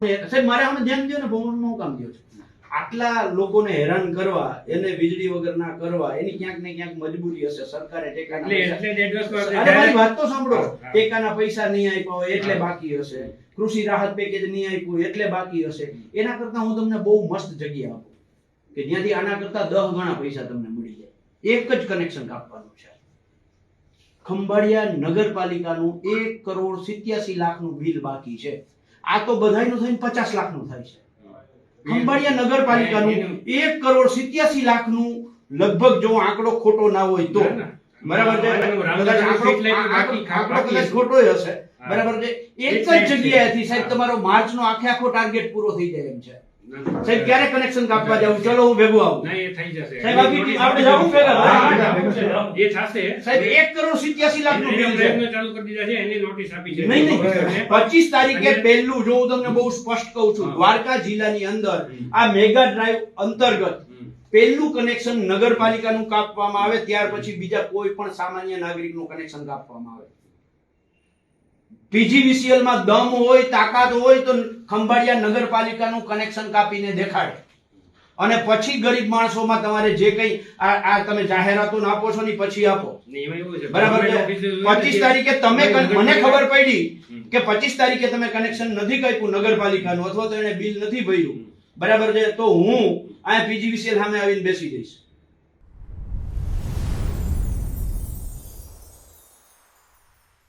સાહેબ મારે આમાં ધ્યાન દો ને, ભવનમાં કામ દો છો આટલા લોકોને હેરાન કરવા, એને વીજળી વગર ના કરવા, એની ક્યાંક ને ક્યાંક મજબૂરી હશે. સરકારે ટેકાના પૈસા, અરે મારી વાત તો સાંભળો, ટેકાના પૈસા નહીં આપ્યા હોય એટલે બાકી હશે, કૃષિ રાહત પેકેજ નહીં આપ્યું એટલે બાકી હશે. એના કરતા હું તમને બહુ મસ્ત જગ્યા આપું કે જ્યાંથી આના કરતા 10 ગણા પૈસા તમને મળી જાય. એક જ કનેક્શન કાપવાનું છે. ખંભાળિયા નગરપાલિકાનું 1,87,00,000 નું બિલ બાકી છે. આ તો બધાયનું થઈને 50 લાખનું થાય છે. ખંભાળિયા નગરપાલિકાનું 1,87,00,000 નું લગભગ, જો આંકડો ખોટો ના હોય તો, બરાબર છે, આંકડો કદાચ ખોટો હશે, બરાબર છે. એક જ જગ્યાએથી સાહેબ તમારો માર્ચનો આખો ટાર્ગેટ પૂરો થઈ જાય એમ છે. સાહેબ ક્યારે કનેક્શન કાપવા જાવું? ચલો હું ભેગો આવું. નહીં, એ થઈ જશે સાહેબ આખી આપણે જાવું ભેગા. એ થશે સાહેબ 1,87,00,000 નું બિલ છે. પ્રયત્નો ચાલુ કરી દીધા છે, એની નોટિસ આપી છે. નહીં 25 તારીખે પહેલું, જો હું તમને બહુ સ્પષ્ટ કહું છું, દ્વારકા જિલ્લાની અંદર આ મેગા ડ્રાઈવ અંતર્ગત પહેલું કનેક્શન નગરપાલિકાનું કાપવામાં આવે, ત્યાર પછી બીજા કોઈ પણ સામાન્ય નાગરિકનું કનેક્શન કાપવામાં આવે. પીજીવીસીએલ માં દમ હોય, તાકાત હોય તો ખંભાળિયા નગરપાલિકાનું કનેક્શન કાપીને દેખાડે, અને પછી ગરીબ માણસોમાં તમારે જે કઈ આ તમે જાહેરાતો આપો છો ને પછી આપો, બરાબર છે. 25 તારીખે તમે, મને ખબર પડી કે 25 તારીખે તમે કનેક્શન નથી કાપ્યું નગરપાલિકાનું, અથવા તો એને બિલ નથી ભર્યું, બરાબર છે, તો હું આ પીજીવીસીએલ સામે આવીને બેસી જઈશ.